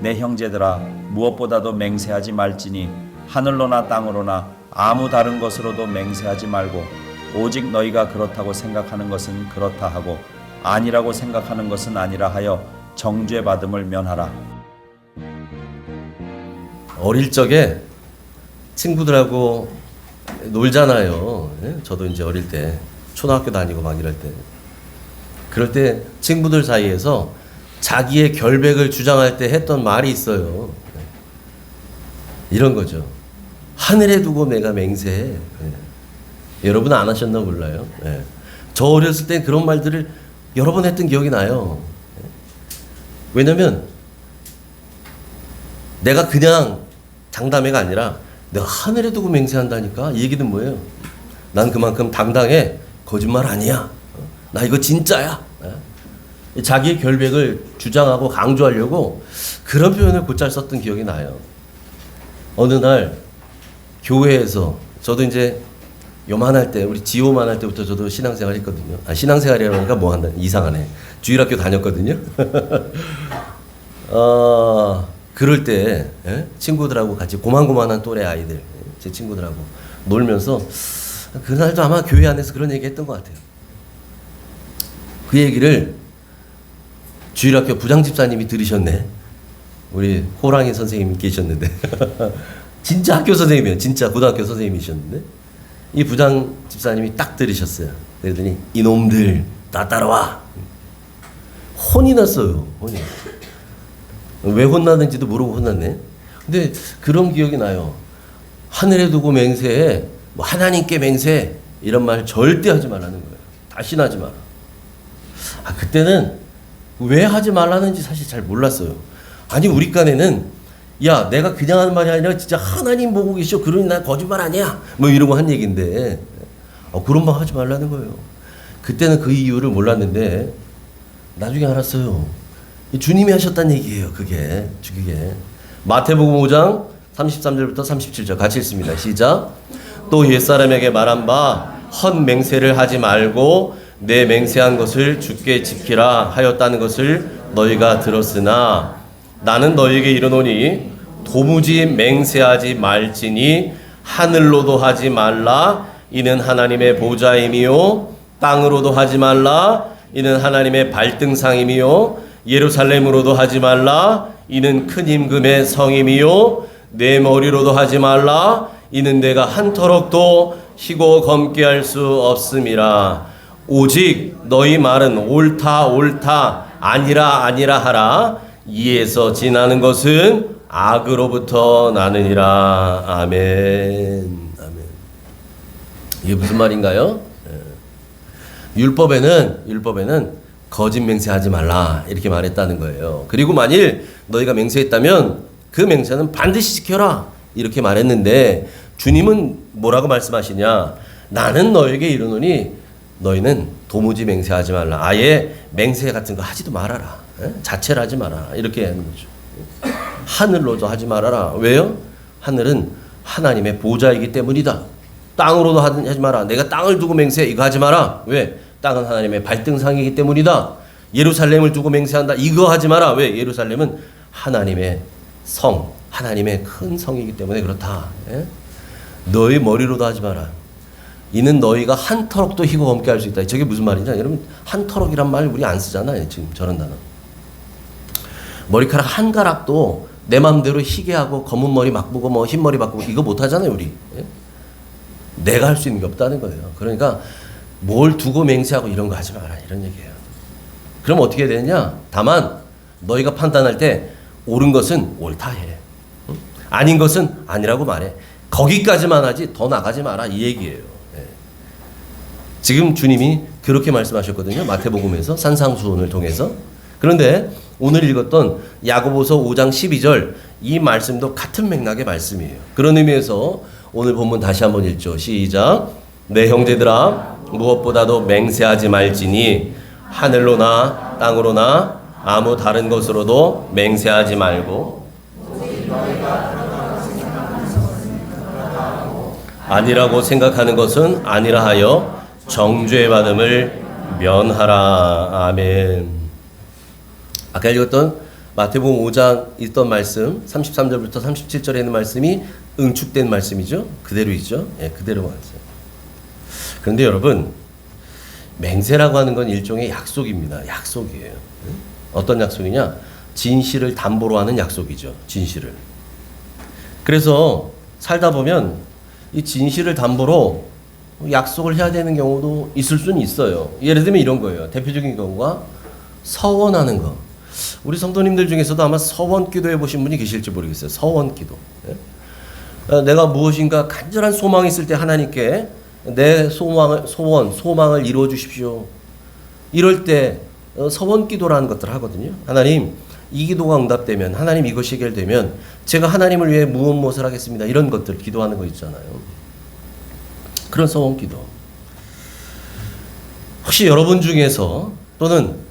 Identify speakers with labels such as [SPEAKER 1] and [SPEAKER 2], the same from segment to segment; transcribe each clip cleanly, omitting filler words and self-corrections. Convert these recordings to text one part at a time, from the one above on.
[SPEAKER 1] 내 형제들아 무엇보다도 맹세하지 말지니 하늘로나 땅으로나 아무 다른 것으로도 맹세하지 말고 오직 너희가 그렇다고 생각하는 것은 그렇다 하고 아니라고 생각하는 것은 아니라 하여 정죄 받음을 면하라.
[SPEAKER 2] 어릴 적에 친구들하고 놀잖아요. 저도 이제 어릴 때 초등학교 다니고 막 이럴 때, 그럴 때 친구들 사이에서 자기의 결백을 주장할 때 했던 말이 있어요. 이런 거죠. 하늘에 두고 내가 맹세해. 여러분 안 하셨나 몰라요. 저 어렸을 때 그런 말들을 여러 번 했던 기억이 나요. 왜냐면 내가 그냥 장담해가 아니라 내가 하늘에 두고 맹세한다니까. 이 얘기는 뭐예요? 난 그만큼 당당해. 거짓말 아니야. 나 이거 진짜야. 자기의 결백을 주장하고 강조하려고 그런 표현을 곧잘 썼던 기억이 나요. 어느 날 교회에서, 저도 이제 요만할 때, 우리 지호만 할 때부터 저도 신앙생활 했거든요. 신앙생활이라고 하니까 뭐 한다, 이상하네. 주일학교 다녔거든요. 그럴 때 친구들하고 같이 고만고만한 또래 아이들, 제 친구들하고 놀면서 그날도 아마 교회 안에서 그런 얘기 했던 것 같아요. 그 얘기를 주일학교 부장집사님이 들으셨네. 우리 호랑이 선생님이 계셨는데 진짜 학교 선생님이에요. 진짜 고등학교 선생님이셨는데 이 부장집사님이 딱 들으셨어요. 그러더니 이놈들 다 따라와. 혼이 났어요. 혼이. 왜 혼나는지도 모르고 혼났네. 근데 그런 기억이 나요. 하늘에 두고 맹세해, 뭐 하나님께 맹세, 이런 말 절대 하지 말라는 거예요. 다시는 하지 마라. 그때는 왜 하지 말라는지 사실 잘 몰랐어요. 아니 우리 간에는 야 내가 그냥 하는 말이 아니라 진짜 하나님 보고 계셔. 그러니 나 거짓말 아니야. 뭐 이러고 한 얘기인데 그런 말 하지 말라는 거예요. 그때는 그 이유를 몰랐는데 나중에 알았어요. 주님이 하셨다는 얘기예요. 그게. 마태복음 5장 33절부터 37절 같이 읽습니다. 시작. 또 옛사람에게 말한 바 헛 맹세를 하지 말고 내 맹세한 것을 주께 지키라 하였다는 것을 너희가 들었으나 나는 너희에게 이르노니 도무지 맹세하지 말지니 하늘로도 하지 말라 이는 하나님의 보좌임이요 땅으로도 하지 말라 이는 하나님의 발등상임이요 예루살렘으로도 하지 말라 이는 큰 임금의 성임이요 내 머리로도 하지 말라 이는 내가 한 터럭도 희고 검게 할 수 없음이라. 오직 너희 말은 옳다 옳다 아니라 아니라 하라. 이에서 지나는 것은 악으로부터 나느니라. 아멘. 아멘. 이게 무슨 말인가요? 율법에는 거짓 맹세하지 말라 이렇게 말했다는 거예요. 그리고 만일 너희가 맹세했다면 그 맹세는 반드시 지켜라 이렇게 말했는데 주님은 뭐라고 말씀하시냐? 나는 너에게 이르노니 너희는 도무지 맹세하지 말라. 아예 맹세 같은 거 하지도 말아라. 자체를 하지 말아라. 이렇게 하는 거죠. 하늘로도 하지 말아라. 왜요? 하늘은 하나님의 보좌이기 때문이다. 땅으로도 하지 마라. 내가 땅을 두고 맹세 이거 하지 마라. 왜? 땅은 하나님의 발등상이기 때문이다. 예루살렘을 두고 맹세한다. 이거 하지 마라. 왜? 예루살렘은 하나님의 성, 하나님의 큰 성이기 때문에 그렇다. 너희 머리로도 하지 마라. 이는 너희가 한 터럭도 희고 검게 할 수 있다. 저게 무슨 말이냐? 여러분 한 터럭이란 말 우리 안 쓰잖아요. 지금 저런 단어. 머리카락 한 가락도 내 마음대로 희게 하고 검은 머리 바꾸고 뭐 흰 머리 바꾸고 이거 못 하잖아요. 우리. 내가 할 수 있는 게 없다는 거예요. 그러니까 뭘 두고 맹세하고 이런 거 하지 마라 이런 얘기예요. 그럼 어떻게 되느냐? 다만 너희가 판단할 때 옳은 것은 옳다 해. 아닌 것은 아니라고 말해. 거기까지만 하지 더 나가지 마라 이 얘기예요. 지금 주님이 그렇게 말씀하셨거든요. 마태복음에서 산상수훈을 통해서. 그런데 오늘 읽었던 야고보서 5장 12절 이 말씀도 같은 맥락의 말씀이에요. 그런 의미에서 오늘 본문 다시 한번 읽죠. 시작. 내 형제들아 무엇보다도 맹세하지 말지니 하늘로나 땅으로나 아무 다른 것으로도 맹세하지 말고 아니라고 생각하는 것은 아니라 하여 정죄 받음을 면하라. 아멘. 아까 읽었던 마태복음 5장 있던 말씀 33절부터 37절에 있는 말씀이 응축된 말씀이죠. 그대로이죠. 예, 그대로 말씀. 그런데 여러분, 맹세라고 하는 건 일종의 약속입니다. 약속이에요. 어떤 약속이냐? 진실을 담보로 하는 약속이죠. 진실을. 그래서 살다 보면 이 진실을 담보로 약속을 해야 되는 경우도 있을 수는 있어요. 예를 들면 이런 거예요. 대표적인 경우가 서원하는 거. 우리 성도님들 중에서도 아마 서원 기도해 보신 분이 계실지 모르겠어요. 서원 기도. 내가 무엇인가 간절한 소망이 있을 때 하나님께 내 소망을 이루어 주십시오. 이럴 때 서원 기도라는 것들을 하거든요. 하나님, 이 기도가 응답되면, 하나님 이것이 해결되면 제가 하나님을 위해 무엇을 하겠습니다. 이런 것들 기도하는 거 있잖아요. 그런 서원 기도. 혹시 여러분 중에서 또는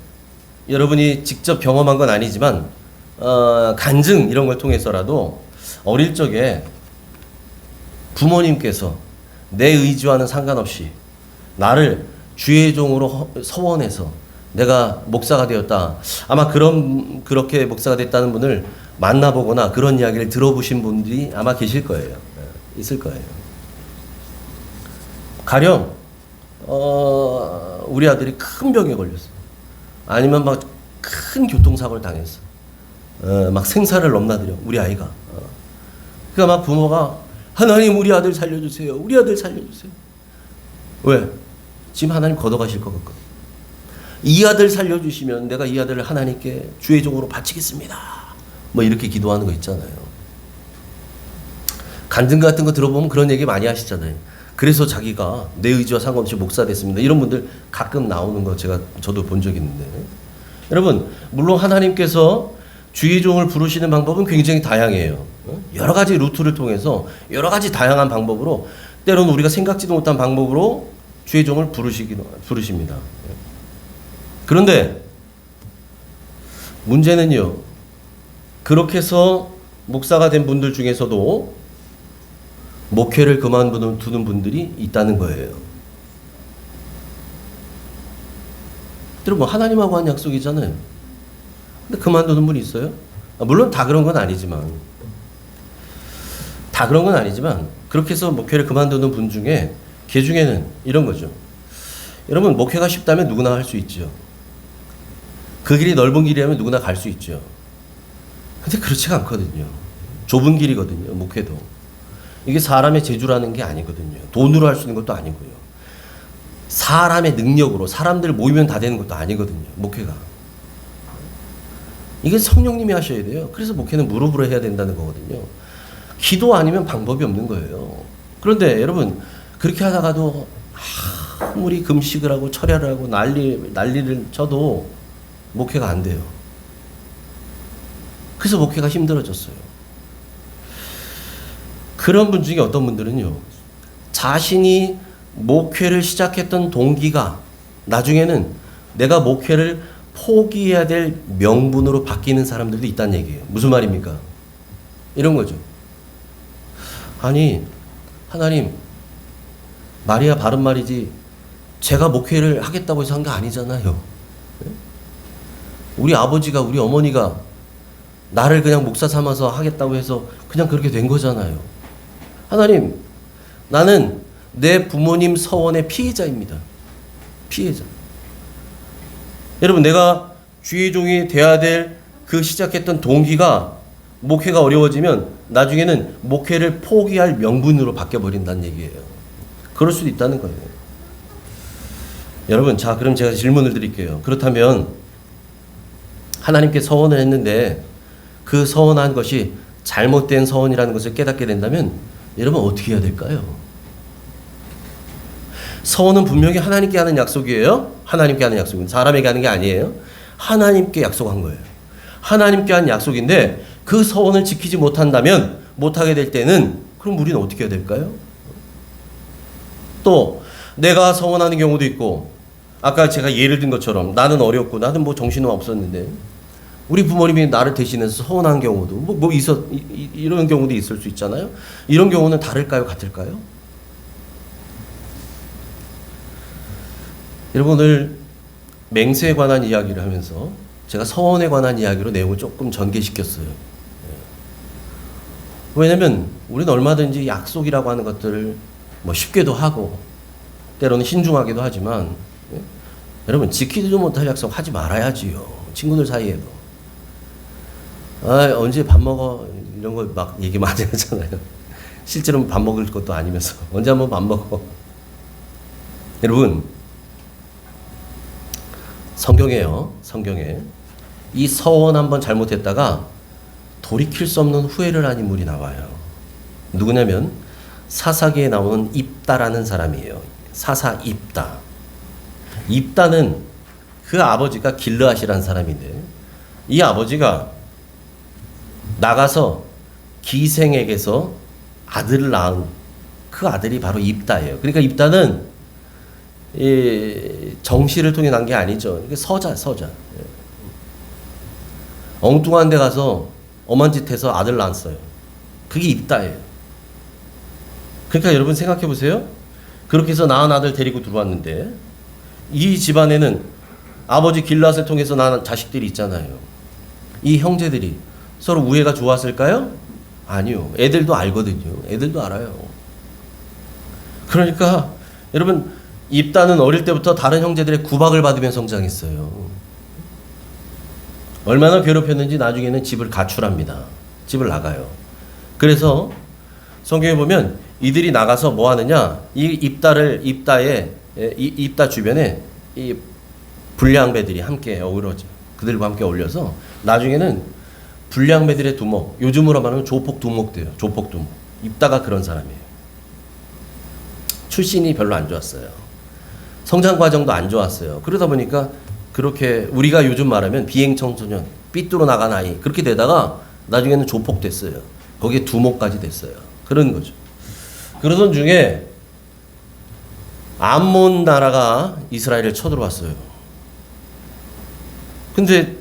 [SPEAKER 2] 여러분이 직접 경험한 건 아니지만 간증 이런 걸 통해서라도 어릴 적에 부모님께서 내 의지와는 상관없이 나를 주의 종으로 서원해서 내가 목사가 되었다. 아마 그렇게 목사가 됐다는 분을 만나보거나 그런 이야기를 들어보신 분들이 아마 계실 거예요. 있을 거예요. 가령 우리 아들이 큰 병에 걸렸어. 아니면 막 큰 교통사고를 당했어. 막 생사를 넘나들여 우리 아이가. 그러니까 막 부모가 하나님 우리 아들 살려주세요. 우리 아들 살려주세요. 왜? 지금 하나님 걷어가실 것 같거든. 이 아들 살려주시면 내가 이 아들을 하나님께 주의 종으로 바치겠습니다. 뭐 이렇게 기도하는 거 있잖아요. 간증 같은 거 들어보면 그런 얘기 많이 하시잖아요. 그래서 자기가 내 의지와 상관없이 목사 됐습니다. 이런 분들 가끔 나오는 거 저도 본 적이 있는데. 여러분, 물론 하나님께서 주의 종을 부르시는 방법은 굉장히 다양해요. 여러 가지 루트를 통해서 여러 가지 다양한 방법으로 때로는 우리가 생각지도 못한 방법으로 주의 종을 부르십니다. 그런데 문제는요, 그렇게 해서 목사가 된 분들 중에서도 목회를 그만두는 분들이 있다는 거예요. 여러분, 하나님하고 한 약속이잖아요. 근데 그만두는 분이 있어요? 물론 다 그런 건 아니지만 그렇게 해서 목회를 그만두는 분 중에 걔 중에는 이런 거죠. 여러분, 목회가 쉽다면 누구나 할 수 있죠. 그 길이 넓은 길이라면 누구나 갈 수 있죠. 근데 그렇지가 않거든요. 좁은 길이거든요, 목회도. 이게 사람의 재주라는 게 아니거든요. 돈으로 할 수 있는 것도 아니고요. 사람의 능력으로 사람들 모이면 다 되는 것도 아니거든요, 목회가. 이게 성령님이 하셔야 돼요. 그래서 목회는 무릎으로 해야 된다는 거거든요. 기도 아니면 방법이 없는 거예요. 그런데 여러분, 그렇게 하다가도 아무리 금식을 하고 철야를 하고 난리를 쳐도 목회가 안 돼요. 그래서 목회가 힘들어졌어요. 그런 분 중에 어떤 분들은요, 자신이 목회를 시작했던 동기가 나중에는 내가 목회를 포기해야 될 명분으로 바뀌는 사람들도 있다는 얘기예요. 무슨 말입니까? 이런 거죠. 아니, 하나님, 말이야 바른 말이지 제가 목회를 하겠다고 해서 한 게 아니잖아요. 우리 아버지가, 우리 어머니가 나를 그냥 목사 삼아서 하겠다고 해서 그냥 그렇게 된 거잖아요. 하나님, 나는 내 부모님 서원의 피해자입니다. 피해자. 여러분, 내가 주의 종이 돼야 될 그 시작했던 동기가 목회가 어려워지면 나중에는 목회를 포기할 명분으로 바뀌어버린다는 얘기예요. 그럴 수도 있다는 거예요. 여러분, 자, 그럼 제가 질문을 드릴게요. 그렇다면 하나님께 서원을 했는데 그 서원한 것이 잘못된 서원이라는 것을 깨닫게 된다면 여러분 어떻게 해야 될까요? 서원은 분명히 하나님께 하는 약속이에요. 하나님께 하는 약속은 사람에게 하는 게 아니에요. 하나님께 약속한 거예요. 하나님께 한 약속인데 그 서원을 지키지 못한다면, 못하게 될 때는 그럼 우리는 어떻게 해야 될까요? 또 내가 서원하는 경우도 있고, 아까 제가 예를 든 것처럼 나는 어렸고 나는 뭐 정신은 없었는데 우리 부모님이 나를 대신해서 서운한 경우도 이런 경우도 있을 수 있잖아요. 이런 경우는 다를까요? 같을까요? 여러분, 오늘 맹세에 관한 이야기를 하면서 제가 서원에 관한 이야기로 내용을 조금 전개시켰어요. 왜냐면 우리는 얼마든지 약속이라고 하는 것들을 뭐 쉽게도 하고 때로는 신중하기도 하지만 여러분 지키지도 못할 약속 하지 말아야지요. 친구들 사이에도. 아, 언제 밥 먹어 이런 거 막 얘기 많이 하잖아요. 실제로는 밥 먹을 것도 아니면서 언제 한번 밥 먹어. 여러분 성경에요. 성경에 이 서원 한번 잘못했다가 돌이킬 수 없는 후회를 한 인물이 나와요. 누구냐면 사사기에 나오는 입다라는 사람이에요. 사사 입다. 입다는 그 아버지가 길르앗이라는 사람인데 이 아버지가 나가서 기생에게서 아들을 낳은 그 아들이 바로 입다예요. 그러니까 입다는 정씨를 통해 난 게 아니죠. 이게 서자. 엉뚱한 데 가서 엄한 짓 해서 아들 낳았어요. 그게 입다예요. 그러니까 여러분 생각해 보세요. 그렇게 해서 낳은 아들 데리고 들어왔는데 이 집안에는 아버지 길앗을 통해서 낳은 자식들이 있잖아요. 이 형제들이 서로 우애가 좋았을까요? 아니요. 애들도 알거든요. 애들도 알아요. 그러니까 여러분 입다는 어릴 때부터 다른 형제들의 구박을 받으며 성장했어요. 얼마나 괴롭혔는지 나중에는 집을 가출합니다. 집을 나가요. 그래서 성경에 보면 이들이 나가서 뭐 하느냐? 이 입다 주변에 이 불량배들이 함께 어우러져. 그들과 함께 어울려서 나중에는 불량배들의 두목, 요즘으로 말하면 조폭 두목돼요. 조폭 두목. 입다가 그런 사람이에요. 출신이 별로 안 좋았어요. 성장 과정도 안 좋았어요. 그러다 보니까 그렇게 우리가 요즘 말하면 비행 청소년, 삐뚤어 나간 아이 그렇게 되다가 나중에는 조폭 됐어요. 거기에 두목까지 됐어요. 그런 거죠. 그러던 중에 암몬 나라가 이스라엘을 쳐들어왔어요. 근데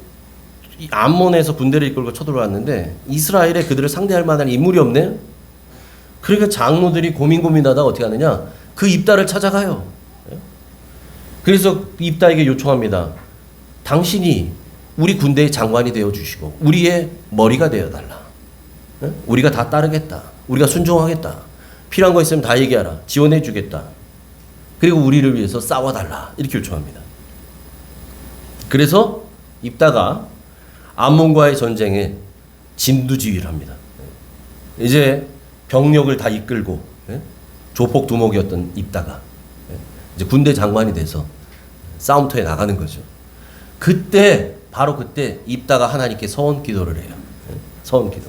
[SPEAKER 2] 이 암몬에서 군대를 이끌고 쳐들어왔는데 이스라엘에 그들을 상대할 만한 인물이 없네. 그러니까 장로들이 고민하다가 어떻게 하느냐? 그 입다를 찾아가요. 그래서 입다에게 요청합니다. 당신이 우리 군대의 장관이 되어 주시고 우리의 머리가 되어 달라. 우리가 다 따르겠다. 우리가 순종하겠다. 필요한 거 있으면 다 얘기하라. 지원해 주겠다. 그리고 우리를 위해서 싸워달라. 이렇게 요청합니다. 그래서 입다가 암몬과의 전쟁에 진두지휘를 합니다. 이제 병력을 다 이끌고 조폭 두목이었던 입다가 이제 군대 장관이 돼서 싸움터에 나가는 거죠. 그때 바로 그때 입다가 하나님께 서원 기도를 해요. 서원 기도.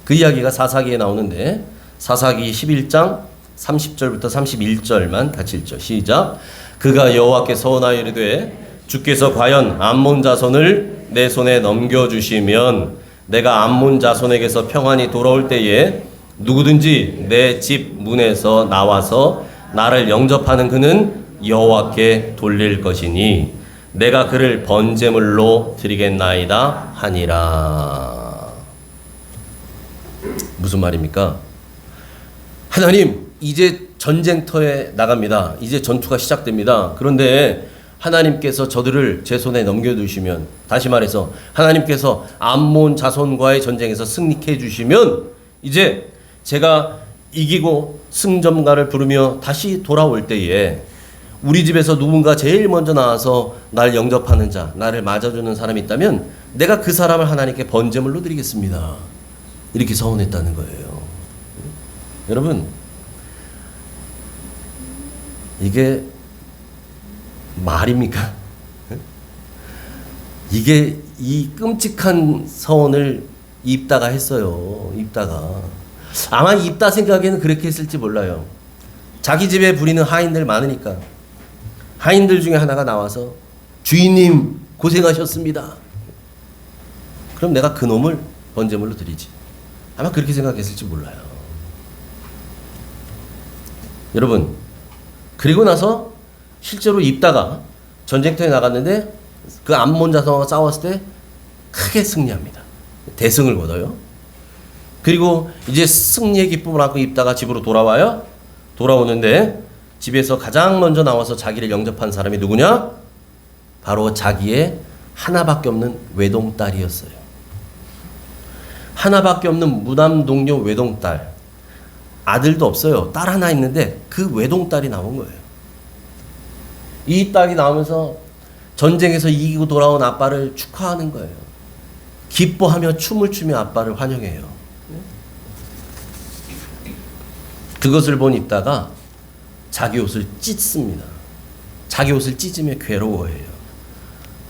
[SPEAKER 2] 그 이야기가 사사기에 나오는데 사사기 11장 30절부터 31절만 같이 읽죠. 시작. 그가 여호와께 서원하여 이르되 주께서 과연 암몬 자손을 내 손에 넘겨주시면 내가 암몬 자손에게서 평안히 돌아올 때에 누구든지 내 집 문에서 나와서 나를 영접하는 그는 여호와께 돌릴 것이니 내가 그를 번제물로 드리겠나이다 하니라. 무슨 말입니까? 하나님, 이제 전쟁터에 나갑니다. 이제 전투가 시작됩니다. 그런데 하나님께서 저들을 제 손에 넘겨두시면, 다시 말해서 하나님께서 암몬 자손과의 전쟁에서 승리케 해주시면 이제 제가 이기고 승전가를 부르며 다시 돌아올 때에 우리 집에서 누군가 제일 먼저 나와서 날 영접하는 자, 나를 맞아주는 사람이 있다면 내가 그 사람을 하나님께 번제물로 드리겠습니다. 이렇게 서원했다는 거예요. 여러분, 이게 말입니까? 이게 이 끔찍한 서원을 입다가 했어요. 입다가. 아마 입다 생각에는 그렇게 했을지 몰라요. 자기 집에 부리는 하인들 많으니까 하인들 중에 하나가 나와서 주인님 고생하셨습니다. 그럼 내가 그 놈을 번제물로 드리지. 아마 그렇게 생각했을지 몰라요. 여러분, 그리고 나서 실제로 입다가 전쟁터에 나갔는데 그 암몬 자손과 싸웠을 때 크게 승리합니다. 대승을 거둬요. 그리고 이제 승리의 기쁨을 안고 입다가 집으로 돌아와요. 돌아오는데 집에서 가장 먼저 나와서 자기를 영접한 사람이 누구냐? 바로 자기의 하나밖에 없는 외동딸이었어요. 하나밖에 없는 무남동녀 외동딸. 아들도 없어요. 딸 하나 있는데 그 외동딸이 나온 거예요. 이 딸이 나오면서 전쟁에서 이기고 돌아온 아빠를 축하하는 거예요. 기뻐하며 춤을 추며 아빠를 환영해요. 그것을 본 입다가 자기 옷을 찢습니다. 자기 옷을 찢으며 괴로워해요.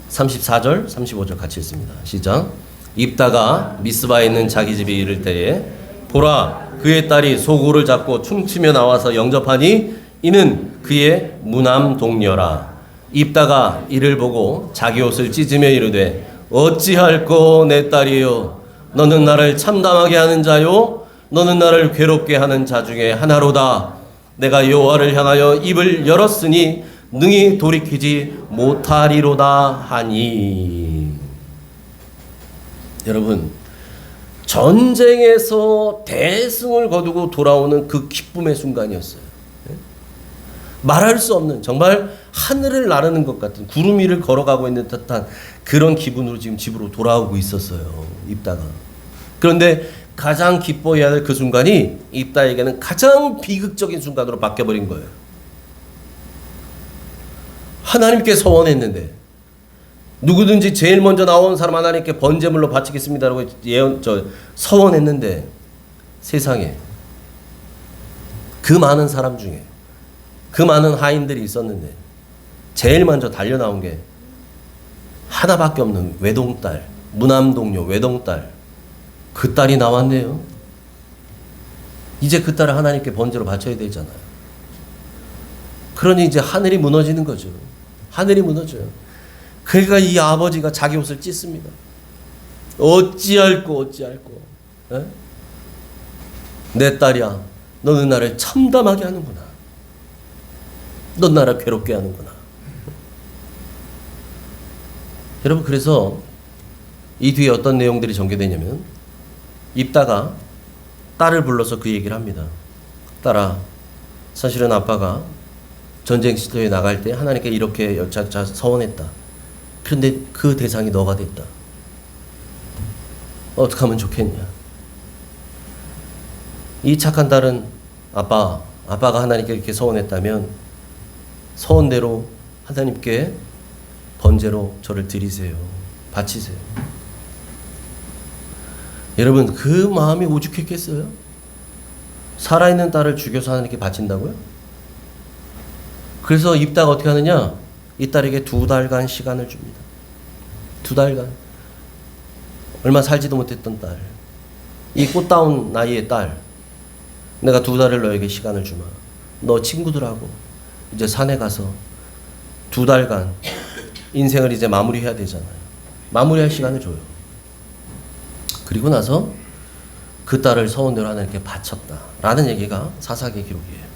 [SPEAKER 2] 34절, 35절 같이 읽습니다. 시작. 입다가 미스바에 있는 자기 집에 이를 때에 보라, 그의 딸이 소고를 잡고 춤추며 나와서 영접하니 이는 그의 무남 동녀라. 입다가 이를 보고 자기 옷을 찢으며 이르되 어찌할꼬 내 딸이여, 너는 나를 참담하게 하는 자요, 너는 나를 괴롭게 하는 자 중에 하나로다. 내가 여호와를 향하여 입을 열었으니 능히 돌이키지 못하리로다 하니. 여러분, 전쟁에서 대승을 거두고 돌아오는 그 기쁨의 순간이었어요. 말할 수 없는, 정말 하늘을 나르는 것 같은, 구름 위를 걸어가고 있는 듯한 그런 기분으로 지금 집으로 돌아오고 있었어요, 입다가. 그런데 가장 기뻐해야 할 그 순간이 입다에게는 가장 비극적인 순간으로 바뀌어버린 거예요. 하나님께 서원했는데, 누구든지 제일 먼저 나온 사람 하나님께 번제물로 바치겠습니다라고 서원했는데, 세상에 그 많은 사람 중에 그 많은 하인들이 있었는데 제일 먼저 달려 나온 게 하나밖에 없는 외동딸, 무남동녀 외동딸, 그 딸이 나왔네요. 이제 그 딸을 하나님께 번제로 바쳐야 되잖아요. 그러니 이제 하늘이 무너지는 거죠. 하늘이 무너져요. 그러니까 이 아버지가 자기 옷을 찢습니다. 어찌할꼬 에? 내 딸이야, 너는 나를 참담하게 하는구나. 넌 나를 괴롭게 하는구나. 여러분, 그래서 이 뒤에 어떤 내용들이 전개되냐면 입다가 딸을 불러서 그 얘기를 합니다. 딸아, 사실은 아빠가 전쟁 시도에 나갈 때 하나님께 이렇게 서원했다. 그런데 그 대상이 너가 됐다. 어떻게 하면 좋겠냐. 이 착한 딸은 아빠가 하나님께 이렇게 서원했다면 서원대로 하나님께 번제로 저를 드리세요. 바치세요. 여러분, 그 마음이 오죽했겠어요? 살아있는 딸을 죽여서 하나님께 바친다고요? 그래서 입다가 어떻게 하느냐? 이 딸에게 2달간 시간을 줍니다. 2달간. 얼마 살지도 못했던 딸. 이 꽃다운 나이의 딸. 내가 2달을 너에게 시간을 주마. 너 친구들하고 이제 산에 가서 2달간 인생을 이제 마무리해야 되잖아요. 마무리할 시간을 줘요. 그리고 나서 그 딸을 서원대로 하나님께 바쳤다 라는 얘기가 사사기의 기록이에요.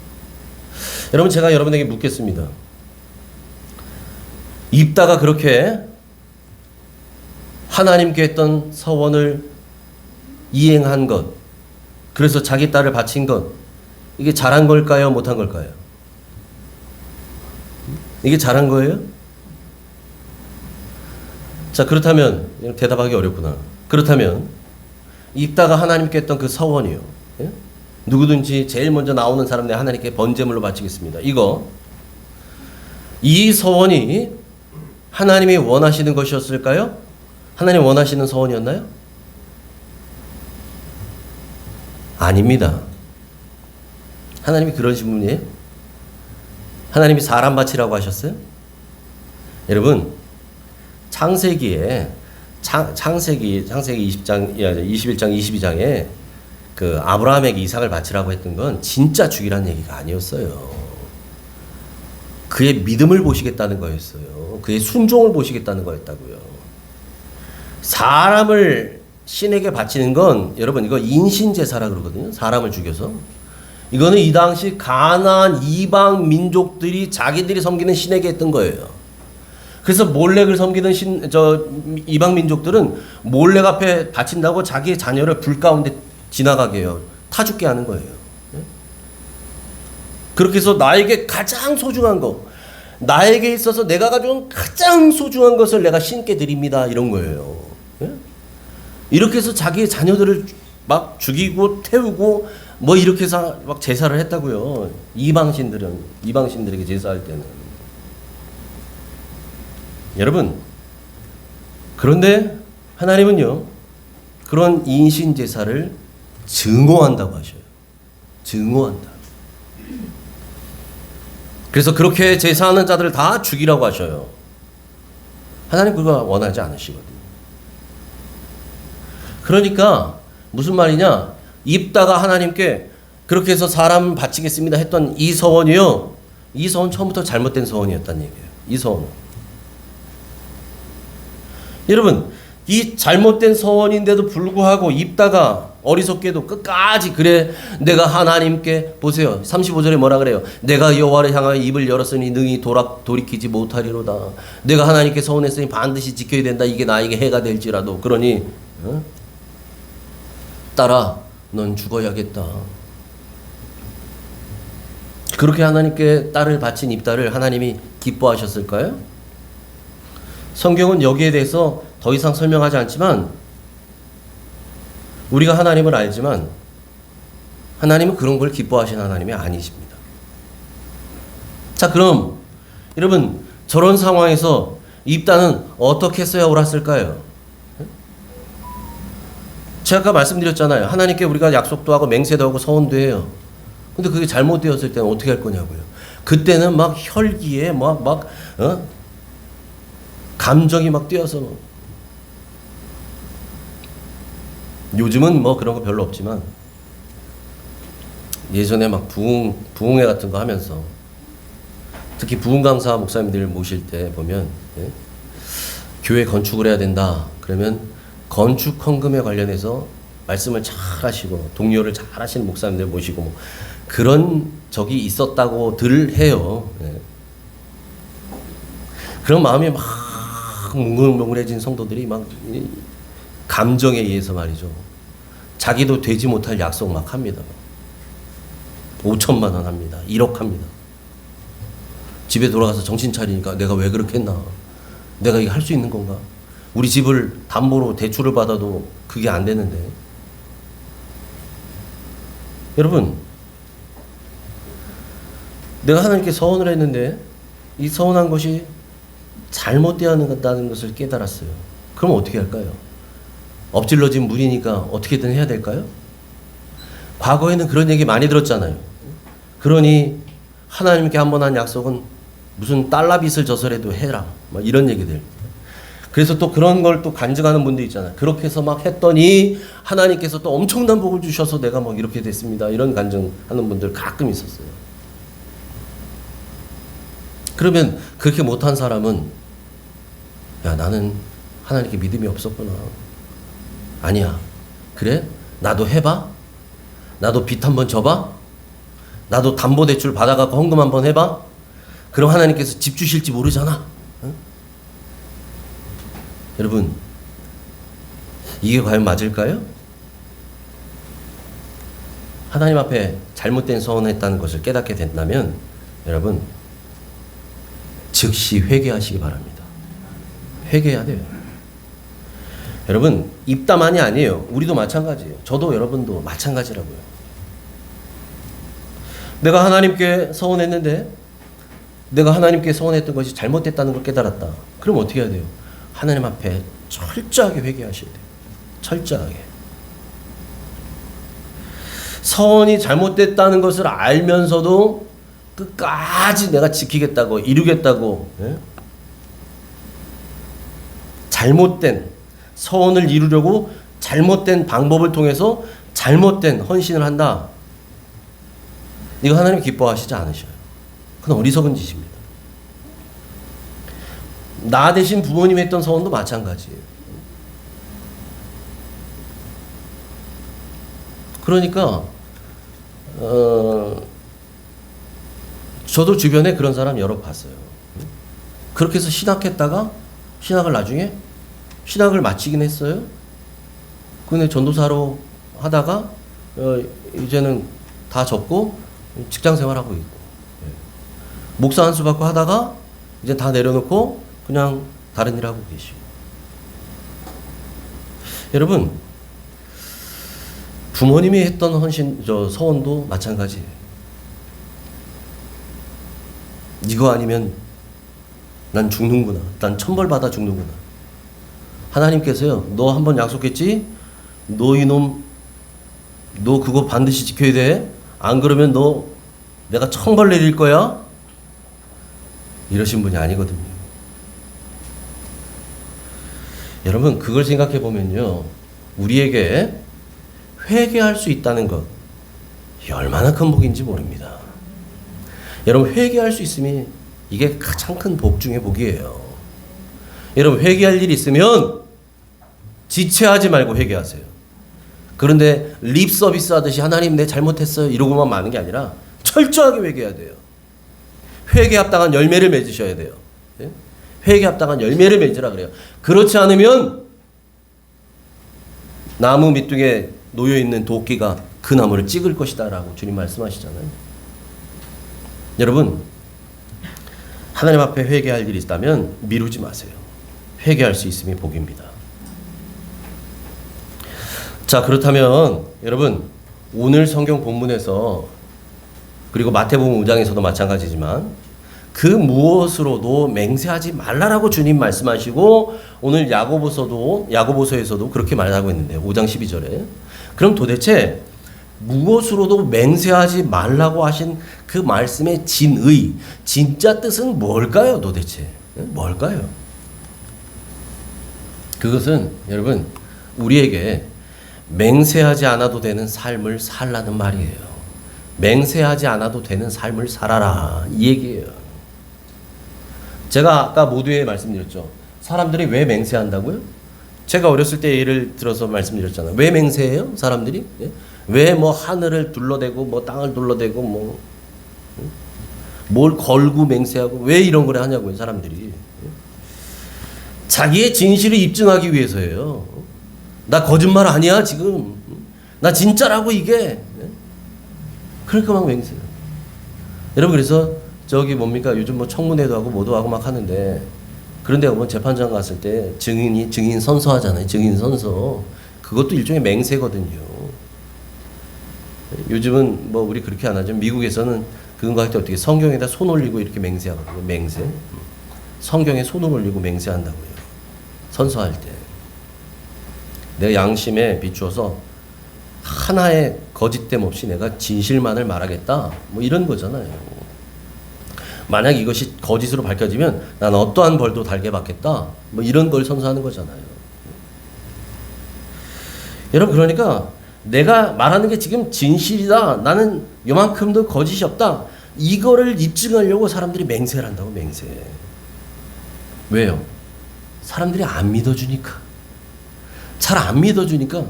[SPEAKER 2] 여러분, 제가 여러분에게 묻겠습니다. 입다가 그렇게 하나님께 했던 서원을 이행한 것, 그래서 자기 딸을 바친 것, 이게 잘한 걸까요? 못한 걸까요? 이게 잘한 거예요? 자, 그렇다면 대답하기 어렵구나. 그렇다면 입다가 하나님께 했던 그 서원이요, 예? 누구든지 제일 먼저 나오는 사람 내 하나님께 번제물로 바치겠습니다. 이 서원이 하나님이 원하시는 것이었을까요? 하나님 원하시는 서원이었나요? 아닙니다. 하나님이 그러신 분이에요? 하나님이 사람 바치라고 하셨어요? 여러분, 창세기 20장, 21장, 22장에 그 아브라함에게 이삭을 바치라고 했던 건 진짜 죽이라는 얘기가 아니었어요. 그의 믿음을 보시겠다는 거였어요. 그의 순종을 보시겠다는 거였다고요. 사람을 신에게 바치는 건, 여러분, 이거 인신제사라 그러거든요. 사람을 죽여서. 이거는 이 당시 가나안 이방 민족들이 자기들이 섬기는 신에게 했던 거예요. 그래서 몰렉을 섬기는 이방 민족들은 몰렉 앞에 바친다고 자기의 자녀를 불 가운데 지나가게 해요. 타 죽게 하는 거예요. 그렇게 해서 나에게 가장 소중한 거, 나에게 있어서 내가 가져온 가장 소중한 것을 내가 신께 드립니다. 이런 거예요. 예? 이렇게 해서 자기의 자녀들을 막 죽이고 태우고 뭐 이렇게 해서 막 제사를 했다고요. 이방신들에게 제사할 때는. 여러분, 그런데 하나님은요, 그런 인신 제사를 증오한다고 하셔요. 증오한다. 그래서 그렇게 제사하는 자들을 다 죽이라고 하셔요. 하나님 그거 원하지 않으시거든요. 그러니까 무슨 말이냐? 입다가 하나님께 그렇게 해서 사람 바치겠습니다 했던 이 서원이요, 이 서원 처음부터 잘못된 서원이었다는 얘기예요. 이 서원은. 여러분, 이 잘못된 서원인데도 불구하고 입다가 어리석게도 끝까지 그래 내가 하나님께 보세요. 35절에 뭐라 그래요? 내가 여호와를 향하여 입을 열었으니 능히 돌이키지 못하리로다. 내가 하나님께 서원했으니 반드시 지켜야 된다. 이게 나에게 해가 될지라도. 그러니 딸아 넌 죽어야겠다. 그렇게 하나님께 딸을 바친 입다를 하나님이 기뻐하셨을까요? 성경은 여기에 대해서 더 이상 설명하지 않지만 우리가 하나님을 알지만 하나님은 그런 걸 기뻐하시는 하나님이 아니십니다. 자, 그럼 여러분, 저런 상황에서 입다는 어떻게 써야 옳았을까요? 제가 아까 말씀드렸잖아요. 하나님께 우리가 약속도 하고 맹세도 하고 서원도 해요. 근데 그게 잘못되었을 때는 어떻게 할 거냐고요. 그때는 막 혈기에 감정이 막 뛰어서, 요즘은 뭐 그런 거 별로 없지만 예전에 막 부흥회 같은 거 하면서 특히 부흥 강사 목사님들 모실 때 보면 교회 건축을 해야 된다 그러면 건축 헌금에 관련해서 말씀을 잘 하시고 동료를 잘 하시는 목사님들 모시고 뭐 그런 적이 있었다고들 해요. 그런 마음이 막 뭉글뭉글해진 성도들이 막 감정에 의해서 말이죠. 자기도 되지 못할 약속 막 합니다. 5천만 원 합니다. 1억 합니다. 집에 돌아가서 정신 차리니까 내가 왜 그렇게 했나? 내가 이거 할 수 있는 건가? 우리 집을 담보로 대출을 받아도 그게 안 되는데. 여러분, 내가 하나님께 서원을 했는데 이 서원한 것이 잘못되었다는 것을 깨달았어요. 그럼 어떻게 할까요? 엎질러진 물이니까 어떻게든 해야 될까요? 과거에는 그런 얘기 많이 들었잖아요. 그러니 하나님께 한 번 한 약속은 무슨 달러 빚을 져서라도 해라. 막 이런 얘기들. 그래서 또 그런 걸 또 간증하는 분들 있잖아요. 그렇게 해서 막 했더니 하나님께서 또 엄청난 복을 주셔서 내가 막 이렇게 됐습니다. 이런 간증하는 분들 가끔 있었어요. 그러면 그렇게 못한 사람은 야, 나는 하나님께 믿음이 없었구나. 아니야. 그래? 나도 해봐. 나도 빚 한번 져봐. 나도 담보대출 받아갖고 헌금 한번 해봐. 그럼 하나님께서 집 주실지 모르잖아. 응? 여러분, 이게 과연 맞을까요? 하나님 앞에 잘못된 서원했다는 것을 깨닫게 된다면 여러분, 즉시 회개하시기 바랍니다. 회개해야 돼요. 여러분, 입다만이 아니에요. 우리도 마찬가지예요. 저도 여러분도 마찬가지라고요. 내가 하나님께 서원했는데 내가 하나님께 서원했던 것이 잘못됐다는 걸 깨달았다. 그럼 어떻게 해야 돼요? 하나님 앞에 철저하게 회개하셔야 돼요. 철저하게. 서원이 잘못됐다는 것을 알면서도 끝까지 내가 지키겠다고 이루겠다고 잘못된 서원을 이루려고 잘못된 방법을 통해서 잘못된 헌신을 한다. 이거 하나님 기뻐하시지 않으셔요. 그건 어리석은 짓입니다. 나 대신 부모님이 했던 서원도 마찬가지예요. 그러니까 저도 주변에 그런 사람 여러 봤어요. 그렇게 해서 신학했다가 신학을 나중에 신학을 마치긴 했어요. 근데 전도사로 하다가 이제는 다 접고 직장 생활하고 있고 목사 한 수 받고 하다가 이제 다 내려놓고 그냥 다른 일 하고 계시고. 여러분, 부모님이 했던 서원도 마찬가지예요. 이거 아니면 난 죽는구나. 난 천벌받아 죽는구나. 하나님께서요, 너 한번 약속했지? 너 이놈, 너 그거 반드시 지켜야 돼. 안 그러면 너 내가 천벌 내릴 거야. 이러신 분이 아니거든요. 여러분, 그걸 생각해 보면요, 우리에게 회개할 수 있다는 것, 얼마나 큰 복인지 모릅니다. 여러분, 회개할 수 있으면 이게 가장 큰 복 중의 복이에요. 여러분, 회개할 일이 있으면 지체하지 말고 회개하세요. 그런데 립 서비스 하듯이 하나님 내 잘못했어요 이러고만 마는 게 아니라 철저하게 회개해야 돼요. 회개 합당한 열매를 맺으셔야 돼요. 예? 회개 합당한 열매를 맺으라 그래요. 그렇지 않으면 나무 밑둥에 놓여있는 도끼가 그 나무를 찍을 것이다 라고 주님 말씀하시잖아요. 여러분, 하나님 앞에 회개할 일이 있다면 미루지 마세요. 회개할 수 있음이 복입니다. 자, 그렇다면 여러분, 오늘 성경 본문에서 그리고 마태복음 5장에서도 마찬가지지만 그 무엇으로도 맹세하지 말라라고 주님 말씀하시고 오늘 야고보서에서도 그렇게 말하고 있는데요. 5장 12절에. 그럼 도대체 무엇으로도 맹세하지 말라고 하신 그 말씀의 진의, 진짜 뜻은 뭘까요, 도대체? 뭘까요? 그것은 여러분, 우리에게 맹세하지 않아도 되는 삶을 살라는 말이에요. 맹세하지 않아도 되는 삶을 살아라, 이 얘기예요. 제가 아까 모두에 말씀드렸죠. 사람들이 왜 맹세한다고요? 제가 어렸을 때 예를 들어서 말씀드렸잖아요. 왜 맹세해요? 사람들이? 왜 뭐 하늘을 둘러대고 뭐 땅을 둘러대고 뭘 걸고 맹세하고 왜 이런 걸 하냐고요, 사람들이. 자기의 진실을 입증하기 위해서예요. 나 거짓말 아니야 지금. 나 진짜라고 이게. 그러니까 막 맹세해요. 여러분, 그래서 저기 뭡니까, 요즘 뭐 청문회도 하고 뭐도 하고 막 하는데, 그런데 보면 재판장 갔을 때 증인 선서하잖아요. 증인 선서. 그것도 일종의 맹세거든요. 요즘은 뭐 우리 그렇게 안 하죠. 미국에서는 그런 거 할 때 어떻게 성경에다 손 올리고 이렇게 맹세하거든요. 맹세. 성경에 손을 올리고 맹세한다고요. 선서할 때. 내 양심에 비추어서 하나의 거짓됨 없이 내가 진실만을 말하겠다. 뭐 이런 거잖아요. 만약 이것이 거짓으로 밝혀지면 난 어떠한 벌도 달게 받겠다. 뭐 이런 걸 선서하는 거잖아요. 여러분, 그러니까 내가 말하는 게 지금 진실이다. 나는 요만큼도 거짓이 없다. 이거를 입증하려고 사람들이 맹세를 한다고, 맹세. 왜요? 사람들이 안 믿어주니까. 잘 안 믿어주니까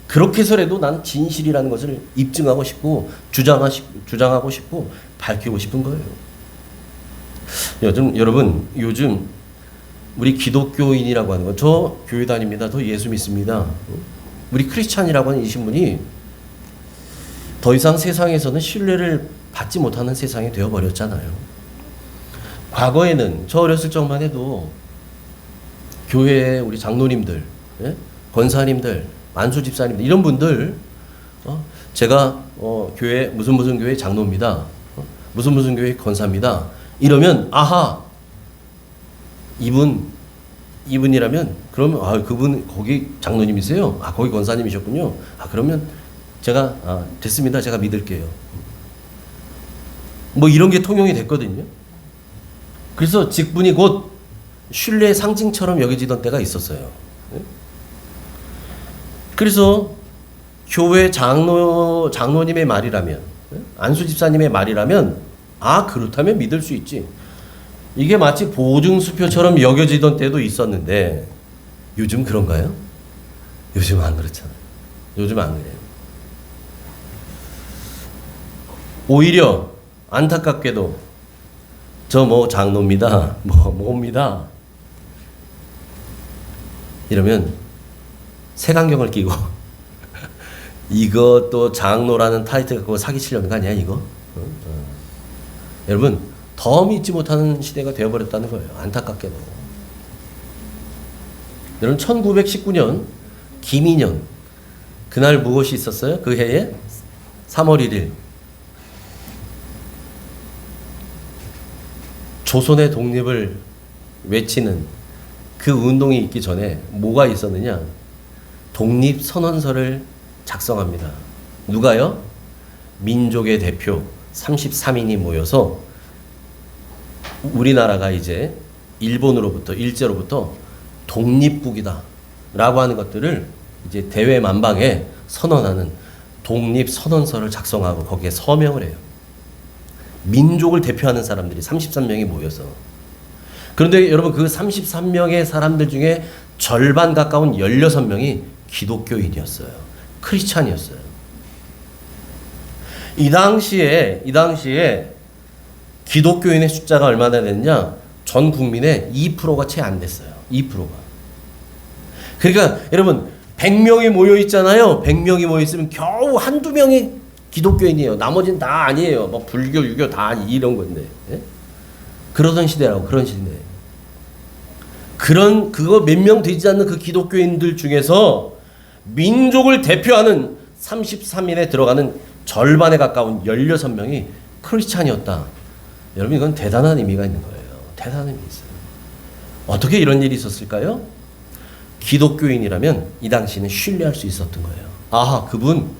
[SPEAKER 2] 그렇게 해서라도 나는 진실이라는 것을 입증하고 싶고 주장하고 싶고 밝히고 싶은 거예요. 여러분, 요즘 우리 기독교인이라고 하는 건, 저 교회 다닙니다. 저 예수 믿습니다. 우리 크리스찬이라고 하는 이 신분이 더 이상 세상에서는 신뢰를 받지 못하는 세상이 되어버렸잖아요. 과거에는 저 어렸을 적만 해도 교회에 우리 장로님들, 권사님들, 만수 집사님들, 이런 분들, 제가 교회 무슨 교회 장로입니다. 무슨 교회 권사입니다. 이러면 아하, 이분이라면 그러면 그분 거기 장로님이세요? 거기 권사님이셨군요. 그러면 제가 됐습니다. 제가 믿을게요. 뭐 이런 게 통용이 됐거든요. 그래서 직분이 곧 신뢰의 상징처럼 여겨지던 때가 있었어요. 그래서 교회 장로님의 말이라면, 안수 집사님의 말이라면 그렇다면 믿을 수 있지. 이게 마치 보증수표처럼 여겨지던 때도 있었는데 요즘 그런가요? 요즘 안 그렇잖아요. 요즘 안 그래요. 오히려 안타깝게도 저 뭐 장로입니다. 뭐입니다. 이러면 색안경을 끼고 이것도 장로라는 타이틀 갖고 사기치려는 거 아니야 이거? 여러분, 더 믿지 못하는 시대가 되어버렸다는 거예요. 안타깝게도. 여러분 1919년 김인현 그날 무엇이 있었어요? 그 해에 3월 1일 조선의 독립을 외치는 그 운동이 있기 전에 뭐가 있었느냐? 독립선언서를 작성합니다. 누가요? 민족의 대표 33인이 모여서 우리나라가 이제 일본으로부터 일제로부터 독립국이다 라고 하는 것들을 이제 대외만방에 선언하는 독립선언서를 작성하고 거기에 서명을 해요. 민족을 대표하는 사람들이 33명이 모여서. 그런데 여러분 그 33명의 사람들 중에 절반 가까운 16명이 기독교인이었어요. 크리스찬이었어요. 이 당시에 기독교인의 숫자가 얼마나 됐냐? 전 국민의 2%가 채 안 됐어요. 2%가. 그러니까 여러분 100명이 모여 있잖아요. 100명이 모여 있으면 겨우 한두 명이 기독교인이에요. 나머지는 다 아니에요. 뭐 불교, 유교 다 이런 건데. 예? 그러던 시대라고. 그런 시대. 그거 몇 명 되지 않는 그 기독교인들 중에서 민족을 대표하는 33인에 들어가는 절반에 가까운 16명이 크리스찬이었다. 여러분 이건 대단한 의미가 있는 거예요. 대단한 의미 있어요. 어떻게 이런 일이 있었을까요? 기독교인이라면 이 당시는 신뢰할 수 있었던 거예요. 아하, 그분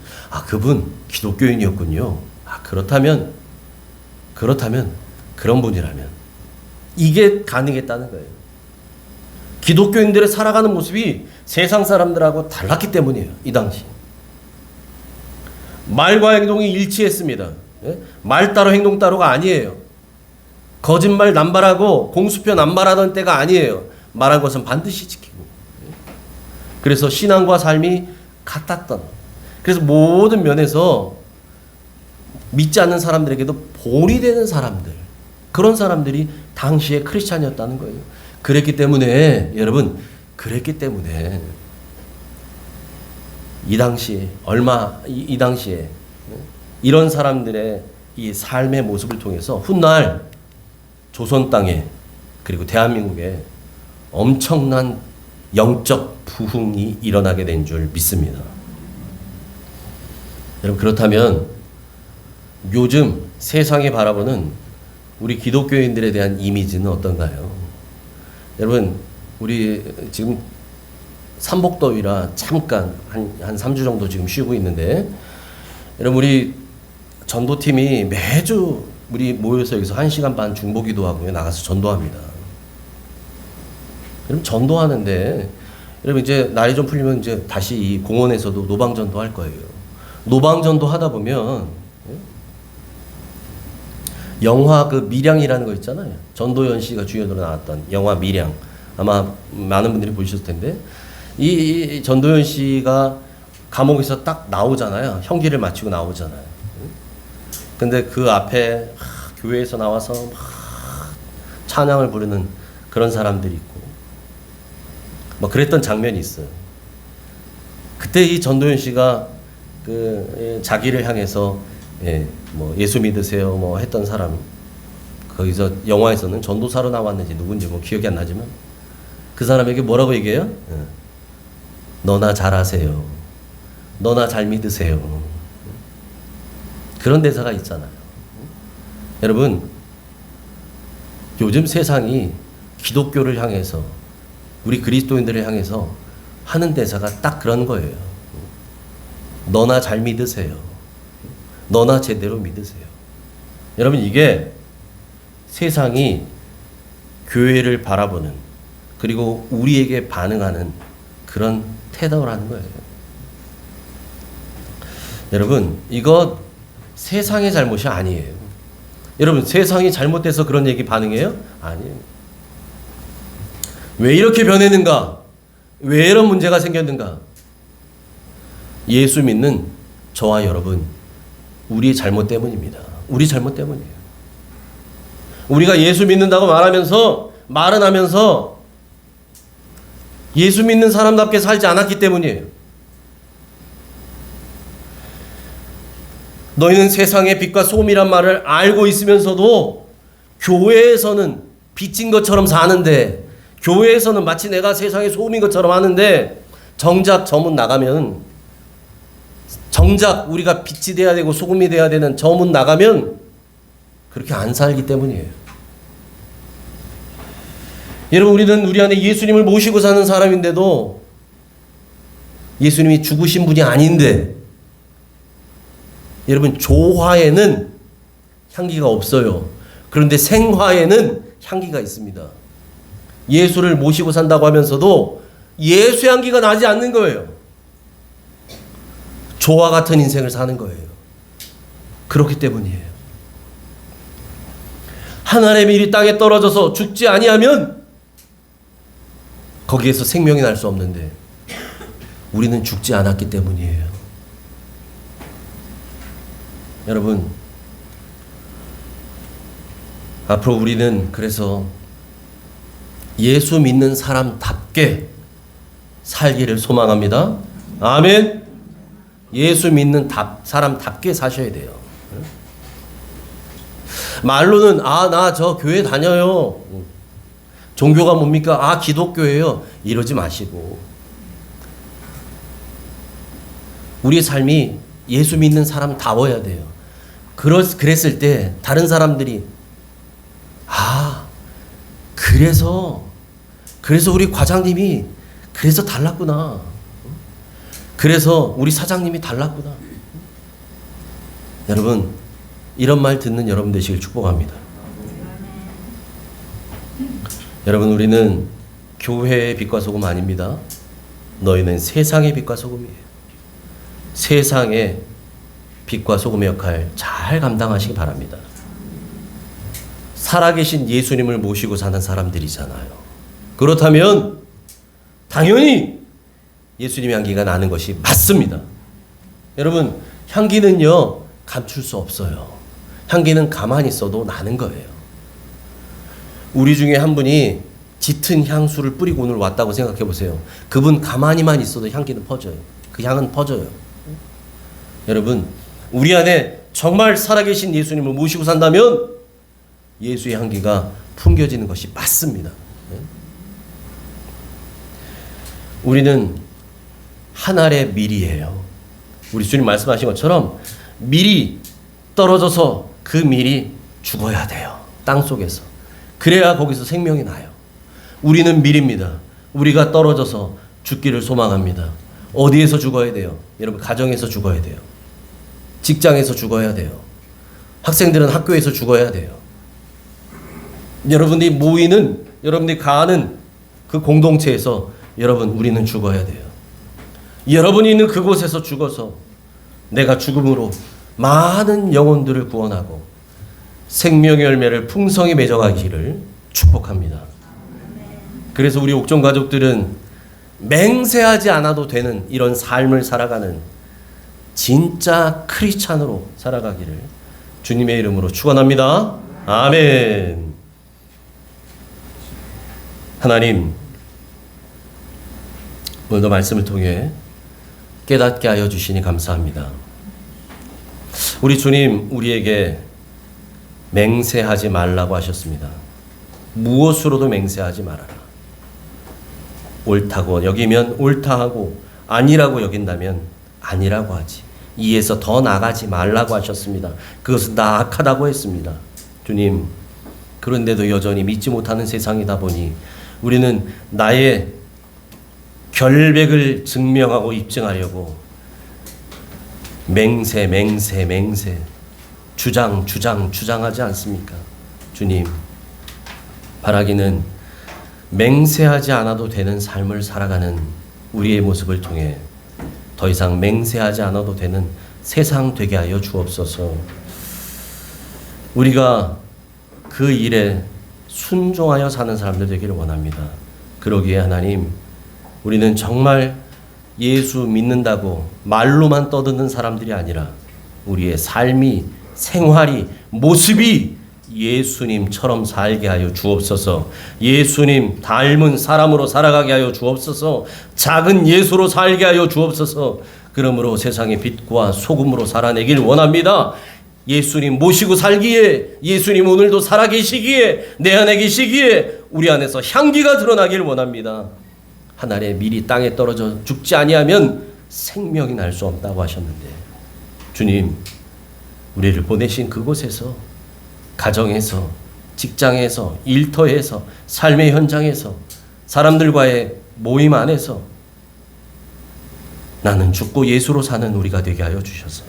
[SPEAKER 2] 기독교인이었군요. 그렇다면 그런 분이라면 이게 가능했다는 거예요. 기독교인들의 살아가는 모습이 세상 사람들하고 달랐기 때문이에요. 이 당시. 말과 행동이 일치했습니다. 예? 말 따로 행동 따로가 아니에요. 거짓말 남발하고 공수표 남발하던 때가 아니에요. 말한 것은 반드시 지키고. 그래서 신앙과 삶이 같았던. 그래서 모든 면에서 믿지 않는 사람들에게도 본이 되는 사람들. 그런 사람들이 당시에 크리스찬이었다는 거예요. 그랬기 때문에 여러분 이 당시에 이런 사람들의 이 삶의 모습을 통해서 훗날 조선 땅에 그리고 대한민국에 엄청난 영적 부흥이 일어나게 된 줄 믿습니다. 여러분 그렇다면 요즘 세상이 바라보는 우리 기독교인들에 대한 이미지는 어떤가요? 여러분 우리 지금 삼복더위라 잠깐 한 3주 정도 지금 쉬고 있는데 여러분 우리 전도팀이 매주 우리 모여서 여기서 1시간 반 중보기도 하고 나가서 전도합니다. 여러분 전도하는데 여러분 이제 날이 좀 풀리면 이제 다시 이 공원에서도 노방전도 할 거예요. 노방전도 하다 보면 영화 그 밀양이라는 거 있잖아요. 전도연 씨가 주연으로 나왔던 영화 밀양. 아마 많은 분들이 보셨을 텐데 이 전도연 씨가 감옥에서 딱 나오잖아요. 형기를 마치고 나오잖아요. 근데 그 앞에 교회에서 나와서 막 찬양을 부르는 그런 사람들이 있고 뭐 그랬던 장면이 있어요. 그때 이 전도연 씨가 그 자기를 향해서 뭐 예수 믿으세요 뭐 했던 사람 거기서 영화에서는 전도사로 나왔는지 누군지 뭐 기억이 안 나지만 그 사람에게 뭐라고 얘기해요? 너나 잘하세요. 너나 잘 믿으세요. 그런 대사가 있잖아요. 여러분 요즘 세상이 기독교를 향해서 우리 그리스도인들을 향해서 하는 대사가 딱 그런 거예요. 너나 잘 믿으세요. 너나 제대로 믿으세요. 여러분 이게 세상이 교회를 바라보는 그리고 우리에게 반응하는 그런 태도를 하는 거예요. 여러분 이거 세상의 잘못이 아니에요. 여러분 세상이 잘못돼서 그런 얘기 반응해요? 아니에요. 왜 이렇게 변했는가? 왜 이런 문제가 생겼는가? 예수 믿는 저와 여러분 우리의 잘못 때문입니다. 우리 잘못 때문이에요. 우리가 예수 믿는다고 말은 하면서 예수 믿는 사람답게 살지 않았기 때문이에요. 너희는 세상의 빛과 소금이란 말을 알고 있으면서도 교회에서는 빛인 것처럼 사는데, 교회에서는 마치 내가 세상의 소금인 것처럼 하는데, 정작 저 문 나가면, 정작 우리가 빛이 돼야 되고 소금이 돼야 되는 저 문 나가면 그렇게 안 살기 때문이에요. 여러분, 우리는 우리 안에 예수님을 모시고 사는 사람인데도 예수님이 죽으신 분이 아닌데, 여러분, 조화에는 향기가 없어요. 그런데 생화에는 향기가 있습니다. 예수를 모시고 산다고 하면서도 예수 향기가 나지 않는 거예요. 조화 같은 인생을 사는 거예요. 그렇기 때문이에요. 하나님의 일이 땅에 떨어져서 죽지 아니하면 거기에서 생명이 날 수 없는데 우리는 죽지 않았기 때문이에요. 여러분, 앞으로 우리는 그래서 예수 믿는 사람답게 살기를 소망합니다. 아멘. 예수 믿는 사람답게 사셔야 돼요. 말로는 나 저 교회 다녀요. 종교가 뭡니까? 기독교예요. 이러지 마시고 우리의 삶이 예수 믿는 사람다워야 돼요. 그랬을 때 다른 사람들이 그래서 우리 과장님이 그래서 달랐구나. 그래서 우리 사장님이 달랐구나. 여러분, 이런 말 듣는 여러분 되시길 축복합니다. 여러분, 우리는 교회의 빛과 소금 아닙니다. 너희는 세상의 빛과 소금이에요. 세상의 빛과 소금의 역할 잘 감당하시기 바랍니다. 살아계신 예수님을 모시고 사는 사람들이잖아요. 그렇다면 당연히 예수님의 향기가 나는 것이 맞습니다. 여러분, 향기는요 감출 수 없어요. 향기는 가만히 있어도 나는 거예요. 우리 중에 한 분이 짙은 향수를 뿌리고 오늘 왔다고 생각해 보세요. 그분 가만히만 있어도 향기는 퍼져요. 그 향은 퍼져요. 여러분, 우리 안에 정말 살아계신 예수님을 모시고 산다면 예수의 향기가 풍겨지는 것이 맞습니다. 우리는 한 알의 밀이에요. 우리 주님 말씀하신 것처럼 밀이 떨어져서 그 밀이 죽어야 돼요. 땅 속에서. 그래야 거기서 생명이 나요. 우리는 밀입니다. 우리가 떨어져서 죽기를 소망합니다. 어디에서 죽어야 돼요? 여러분, 가정에서 죽어야 돼요. 직장에서 죽어야 돼요. 학생들은 학교에서 죽어야 돼요. 여러분들이 모이는, 여러분들이 가는 그 공동체에서 여러분, 우리는 죽어야 돼요. 여러분이 있는 그곳에서 죽어서 내가 죽음으로 많은 영혼들을 구원하고 생명의 열매를 풍성히 맺어가기를 축복합니다. 그래서 우리 옥정 가족들은 맹세하지 않아도 되는 이런 삶을 살아가는 진짜 크리스찬으로 살아가기를 주님의 이름으로 축원합니다. 아멘. 하나님, 오늘도 말씀을 통해 깨닫게 하여 주시니 감사합니다. 우리 주님, 우리에게 맹세하지 말라고 하셨습니다. 무엇으로도 맹세하지 말아라. 옳다고 여기면 옳다 하고 아니라고 여긴다면 아니라고 하지. 이에서 더 나가지 말라고 하셨습니다. 그것은 다 악하다고 했습니다. 주님, 그런데도 여전히 믿지 못하는 세상이다 보니 우리는 나의 결백을 증명하고 입증하려고 맹세 주장하지 않습니까? 주님, 바라기는 맹세하지 않아도 되는 삶을 살아가는 우리의 모습을 통해 더 이상 맹세하지 않아도 되는 세상 되게 하여 주옵소서. 우리가 그 일에 순종하여 사는 사람들 되기를 원합니다. 그러기에 하나님, 우리는 정말 예수 믿는다고 말로만 떠드는 사람들이 아니라 우리의 삶이, 생활이, 모습이 예수님처럼 살게 하여 주옵소서. 예수님 닮은 사람으로 살아가게 하여 주옵소서. 작은 예수로 살게 하여 주옵소서. 그러므로 세상의 빛과 소금으로 살아내길 원합니다. 예수님 모시고 살기에, 예수님 오늘도 살아계시기에, 내 안에 계시기에 우리 안에서 향기가 드러나길 원합니다. 한 알에 밀이 땅에 떨어져 죽지 아니하면 생명이 날 수 없다고 하셨는데, 주님 우리를 보내신 그곳에서, 가정에서, 직장에서, 일터에서, 삶의 현장에서, 사람들과의 모임 안에서 나는 죽고 예수로 사는 우리가 되게 하여 주셔서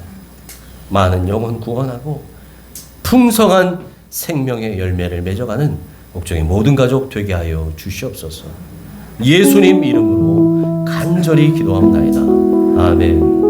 [SPEAKER 2] 많은 영혼 구원하고 풍성한 생명의 열매를 맺어가는 옥정의 모든 가족 되게 하여 주시옵소서. 예수님 이름으로 간절히 기도합나이다. 아멘.